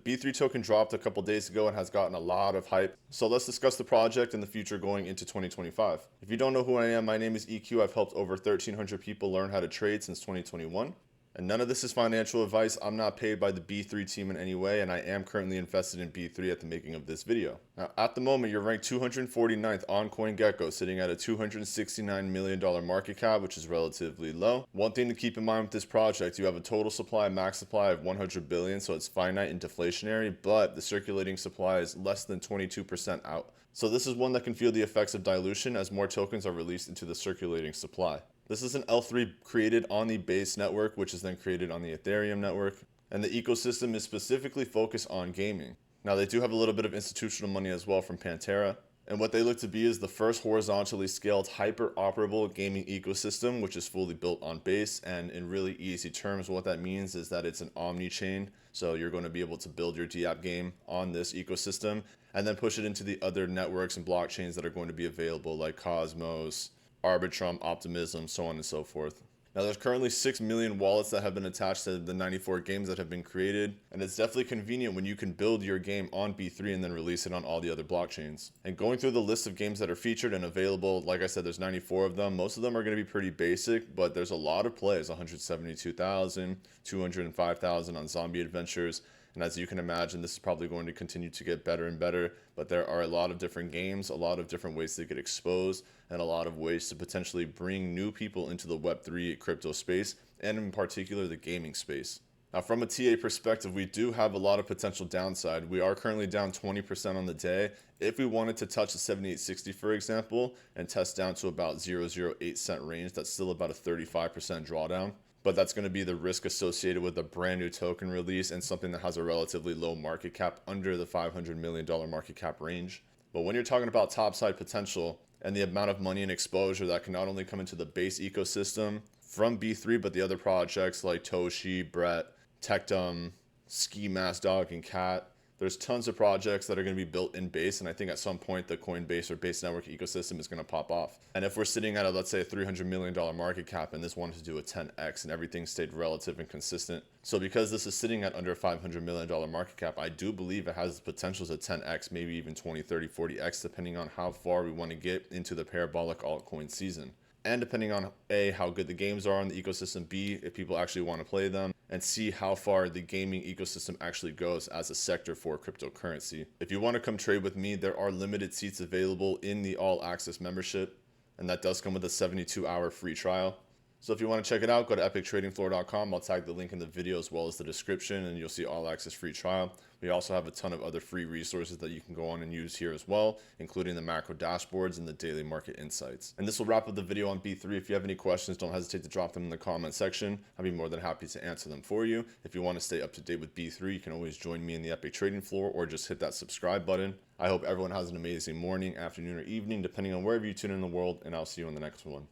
B3 token dropped a couple days ago and has gotten a lot of hype. So let's discuss the project and the future going into 2025. If you don't know who I am, my name is EQ. I've helped over 1,300 people learn how to trade since 2021. And none of this is financial advice. I'm not paid by the B3 team in any way, and I am currently invested in B3 at the making of this video. Now, at the moment, you're ranked 249th on CoinGecko, sitting at a $269 million market cap, which is relatively low. One thing to keep in mind with this project, you have a total supply, max supply of 100 billion, so it's finite and deflationary, but the circulating supply is less than 22% out. So this is one that can feel the effects of dilution as more tokens are released into the circulating supply. This is an L3 created on the Base network, which is then created on the Ethereum network. And the ecosystem is specifically focused on gaming. Now, they do have a little bit of institutional money as well from Pantera. And what they look to be is the first horizontally scaled hyper-operable gaming ecosystem, which is fully built on Base. And in really easy terms, what that means is that it's an omni-chain. So you're going to be able to build your DApp game on this ecosystem and then push it into the other networks and blockchains that are going to be available, like Cosmos, Arbitrum, Optimism, so on and so forth. Now, there's currently 6 million wallets that have been attached to the 94 games that have been created, and it's definitely convenient when you can build your game on B3 and then release it on all the other blockchains. And going through the list of games that are featured and available, like I said, there's 94 of them. Most of them are going to be pretty basic, but there's a lot of plays, 172,000, 205,000 on Zombie Adventures. And as you can imagine, this is probably going to continue to get better and better, but there are a lot of different games, a lot of different ways to get exposed, and a lot of ways to potentially bring new people into the Web3 crypto space, and in particular, the gaming space. Now, from a TA perspective, we do have a lot of potential downside. We are currently down 20% on the day. If we wanted to touch the 7860, for example, and test down to about 0.008 cent range, that's still about a 35% drawdown. But that's going to be the risk associated with a brand new token release and something that has a relatively low market cap under the $500 million market cap range. But when you're talking about topside potential and the amount of money and exposure that can not only come into the Base ecosystem from B3, but the other projects like Toshi, Brett, Tectum, Ski Mask Dog, and Cat, there's tons of projects that are going to be built in Base, and I think at some point the Coinbase or Base network ecosystem is going to pop off. And if we're sitting at a, let's say, a $300 million market cap and this wanted to do a 10x and everything stayed relative and consistent, so because this is sitting at under a $500 million market cap, I do believe it has the potential to 10x, maybe even 20, 30, 40x, depending on how far we want to get into the parabolic altcoin season. And depending on A, how good the games are on the ecosystem, B, if people actually want to play them, and C, how far the gaming ecosystem actually goes as a sector for cryptocurrency. If you want to come trade with me, there are limited seats available in the all access membership, and that does come with a 72-hour free trial. So if you want to check it out, go to epictradingfloor.com. I'll tag the link in the video as well as the description, and you'll see all access free trial. We also have a ton of other free resources that you can go on and use here as well, including the macro dashboards and the daily market insights. And this will wrap up the video on B3. If you have any questions, don't hesitate to drop them in the comment section. I'd be more than happy to answer them for you. If you want to stay up to date with B3, you can always join me in the Epic Trading Floor or just hit that subscribe button. I hope everyone has an amazing morning, afternoon, or evening, depending on wherever you tune in the world, and I'll see you in the next one.